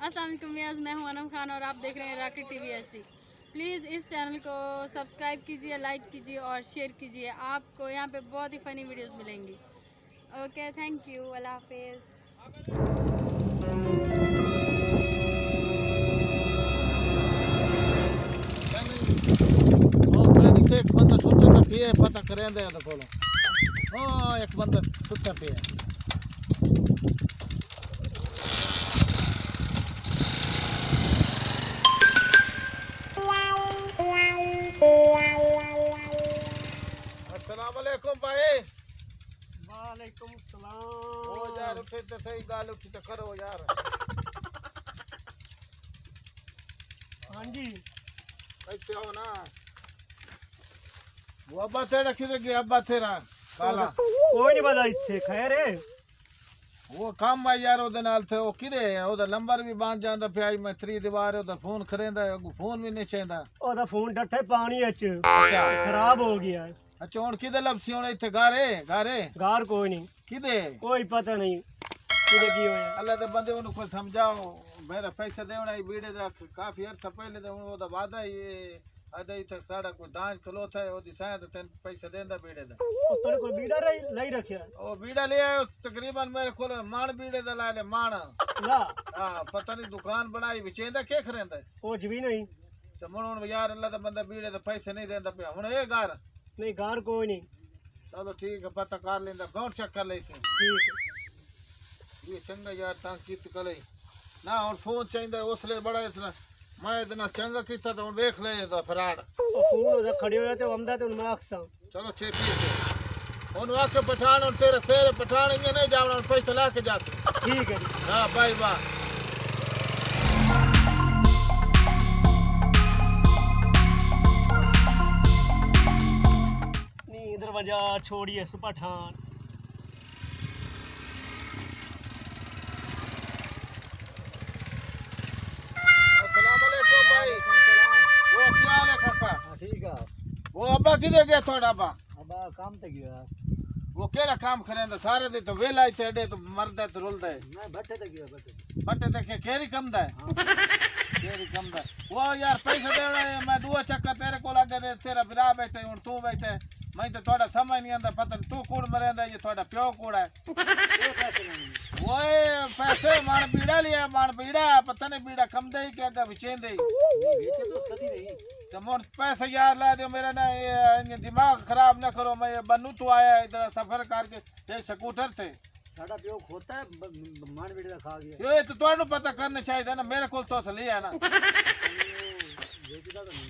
अस्सलाम वालेकुम व्यूअर्स, मैं हूं अनम खान और आप देख रहे हैं रॉकेट टीवी एचडी। प्लीज़ इस चैनल को सब्सक्राइब कीजिए, लाइक कीजिए और शेयर कीजिए। आपको यहाँ पे बहुत ही फ़नी वीडियोस मिलेंगी। ओके, थैंक यू, अल्लाह हाफिज़। एक बंदा सुता था पिए पता करेंदे अद कोलो हाँ एक बंदा सुता पिए अस्सलाम वालेकुम भाई। वालेकुम सलाम। ओ यार उठे तो सही गाल उठी तो करो यार। हाँ जी ऐसे हो ना वो अब्बा तेरा किधर गया अब्बा तेरा काला कोई नहीं पता इतने खैर है वो काम भाई यार ओदे नाल थे ओ किदे ओदा नंबर भी बांध जांदा पिया मैं त्री दीवार ओदा फोन करेंदा फोन भी नहीं चेंदा ओदा फोन डट्ठे पानी च अच्छा खराब हो गया है। अच्छा हुन किदे लपसी हुन इथे गारे गारे गार कोई नहीं, किदे कोई पता नहीं किदे की होया। अल्लाह दे बंदे उनको कोई समझाओ मेरा पैसा देना ही बीड़े दा काफी अरसा पहले दे ओदा वादा ही अदे इथे साड़ा कोई दांज खलोता है ओदी साया ते तेन पैसा देंदा बीड़े दा ओ तोड़े कोई बीड़ा रही लई रखया ओ बीड़ा ले आयो तकरीबन मेरे को मान बीड़े दा ला ले मान ला हां पता नहीं दुकान बनाई विचेंदा के खरेंदा कुछ भी नहीं। ते मुन यार अल्लाह दा बंदा बीड़े दा पैसे नहीं देंदा पिया हुन ए गार नहीं गार कोई नहीं। चलो ठीक है पता कर लेंदा कौन चक्कर ले सी ठीक है ये चंगा यार ता कीत कले ना और फोन चाहिए उसले बड़ा इसला मैं इतना चंगा कीता तो देख ले तो फराड ओ फोन ओदा खड़े होया ते हमदा ते मैं अक्सा चलो चेपी से उन वाके पठान और तेरे शेर पठान इंगे नहीं जावना पैसा ला के जाते ठीक है जी। हां बाय बाय नी इधर वजा छोड़िए सुपठान। अस्सलाम वालेकुम भाई वो क्या हाल है काका ठीक है। वो अब्बा किधर गया थोड़ा अब्बा अब काम तक गया यार। वो केड़ा काम करेंदा सारे दिन तो वेला ही थे तो मरदा तो रुलदा है मैं भट्टे तक गया भट्टे। बटे तक केरी कमदा है केरी कमदा है वो यार पैसा देना है मैं दुआ चक्कर तेरे को लगे दे तेरा बिरा बैठे हूं तू बैठे मैं तो थोड़ा समझ नहीं आंदा पता नहीं तू कौन मरेंदा ये थोड़ा प्यो कौन है ये पैसे नहीं वो पैसे मान बीड़ा लिया मान बीड़ा पता नहीं बीड़ा कम दे के अगर विचेंदे बेचे तो उसका नहीं। तो मोर पैसे यार ला दो मेरा ना ये दिमाग खराब ना करो मैं बनू तो आया इधर सफर करके ये स्कूटर थे साड़ा प्यो खोता है मान बेटे का खा गया। ये तो ਤੁਹਾਨੂੰ पता करना चाहिए ना मेरे को तो असली है ना बेचता तो नहीं।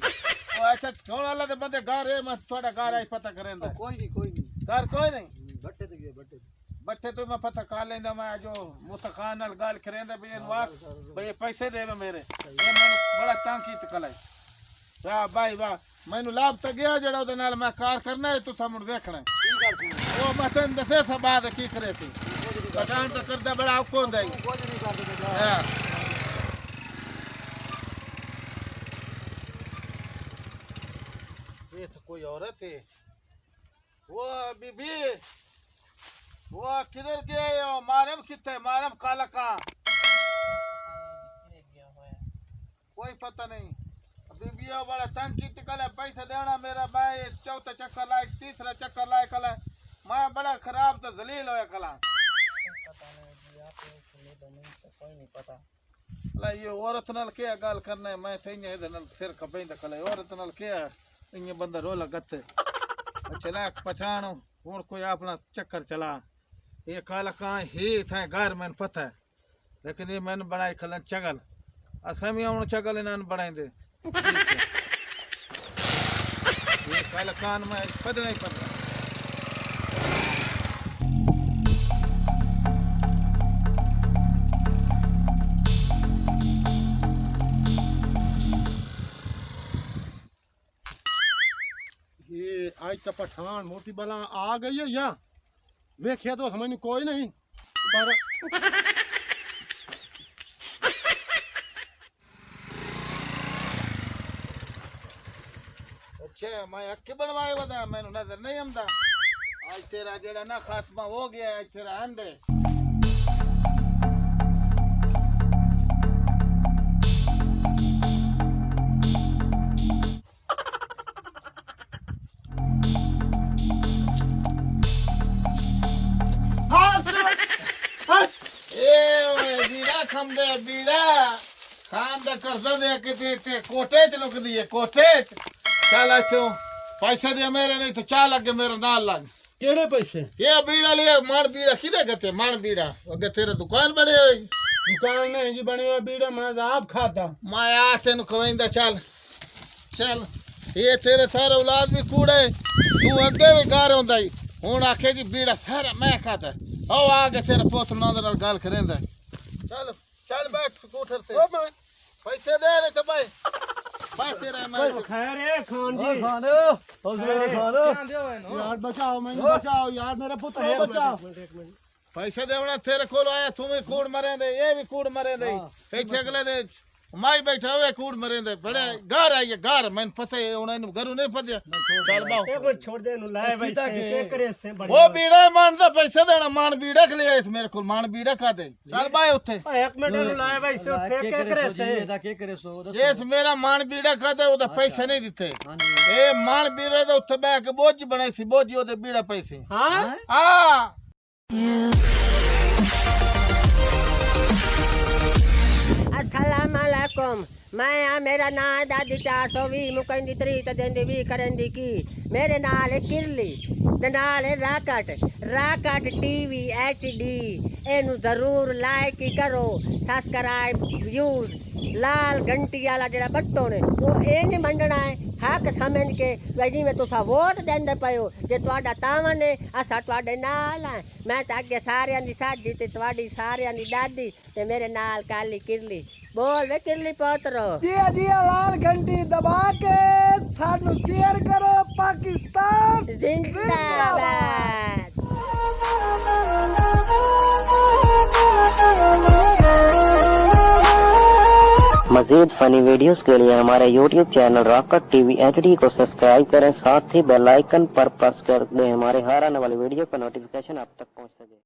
ओ अच्छा कौन वाला दे बंदे घर है मैं थोड़ा घर आई पता करेंदा कोई नहीं घर कोई नहीं भट्टे तक गया भट्टे। बट्टे तो मैं पता कर लेंदा मैं जो मुतखान नाल गाल करेंदा भी इन वाक भाई पैसे देवे मेरे ये मैंने बड़ा तांकी तकलाई वाह भाई वाह मैंने लाभ तो गया जड़ा ओदे नाल मैं कार करना है तू सामने देखना है की कर सुन वो मसन दसे सा बाद की करे सी पठान तो करदा बड़ा आपको होंदा ही कुछ नहीं कर देगा। हां ये तो कोई औरत है वो बीबी वो किधर गए हो मारम किथे मारम काला का कोई पता नहीं बीबी हो बड़ा संग की टिकल पैसा देना मेरा भाई चौथा चक्कर लायक तीसरा चक्कर लायक कल मैं बड़ा खराब तो जलील होया कला ये औरत नाल क्या गाल करना है मैं थे नाल सिर खपेंदा कल औरत नाल क्या इन बंदा रोला गत्ते चला पठान हूं कोई अपना चक्कर चला ये काला कहाँ ही था घर मैंने पता है लेकिन ये मैंने बनाई खलन चगल असमिया उन चगल इन्होंने बनाई दे ये काला कान में पता नहीं पता ये आज का पठान मोटी बला आ गई है या वेख्या तो समझ कोई नहीं पर अच्छा मैं अक्के बनवाए बता मैंने नजर नहीं आमदा आज तेरा जेड़ा ना खात्मा हो गया आज तेरा अंडे दे बीड़ा खान दा करजा दे के ते कोटे च लुकदी है कोटे च चल इथों पैसे दे मेरे नहीं तो चाल लगे मेरे नाल लग ਕਿਹੜੇ ਪੈਸੇ ये बीड़ा लिया मान बीड़ा किदे गते मान बीड़ा अगे तेरे दुकान बड़े होई ਦੁਕਾਨ ਨਹੀਂ ਜੀ ਬਣੇ ਹੋਏ ਬੀੜਾ ਮੈਂ ਤਾਂ ਆਪ ਖਾਦਾ मैं आ तेन खवेंदा चल चल ये तेरे सारे औलाद भी कूड़े तू अगे भी घर होंदा ही हुन आखे जी बीड़ा सारा मैं खाता ओ आगे तेरे पुत नाल गल करेंदा चल चल बैठ स्कूटर से ਓ ਮੈਂ पैसे दे रहे तो भाई बस तेरा मैं खैर है खान जी खान ਯਾਰ ਬਚਾਓ ਮੈਨੂੰ ਬਚਾਓ ਯਾਰ ਮੇਰਾ ਪੁੱਤ ਨੂੰ ਬਚਾਓ एक मिनट पैसे देवड़ा तेरे को आया तू भी कूड़ मरे दे ये भी कूड़ मरे दे इथे अगले दे माई बैठा हुए कूड़ मरे दे बड़े घर आइए घर मैंने पता है उन्हें घरों नहीं पता चल बाओ एक मिनट छोड़ दे नु लाए भाई से के करे से बड़ी वो बीड़ा मान दा पैसे देना मान बीड़ा के लिए इस मेरे को मान बीड़ा का दे चल बाय उठे एक मिनट नु लाए भाई से के करे से ਇਹਦਾ ਕੀ ਕਰੇ ਸੋ जिस मेरा मान बीड़ा का दे उदा पैसे नहीं दिते ਹਾਂਜੀ ए मान बीड़े दे उत्ते बैठ के बोझ बने सी बोझी ओदे बीड़ा पैसे हां हां अस्सलाम वालेकुम मैं आ मेरा नाम है दादी 420 मुकंदी 3 ते देंदी 20 करंदी की मेरे नाल है किरली ते नाल है राकट टीवी HD एनु जरूर लाइक ही करो सब्सक्राइब व्यूज लाल घंटी वाला जेड़ा बटन है वो ए नहीं मंडना है हक समझ के भाई जिवें तुसा वोट देंदे पयो जे तुहाडा तावन है असा तुहाडे नाल है मैं तां अगे सारियां दी साडी ते तुहाडी सारियां दी दादी ते मेरे नाल काली किरली बोल वे किरली पोतरो जिया जिया लाल घंटी दबा के सानू चेयर करो पाकिस्तान जिंदाबाद। मज़ीद फ़नी वीडियोस के लिए हमारे YouTube channel rocket TV HD को सब्सक्राइब करें, साथ ही बेल आइकन पर प्रेस कर दें हमारे हर आने वाली वीडियो का नोटिफिकेशन आप तक पहुंच सके।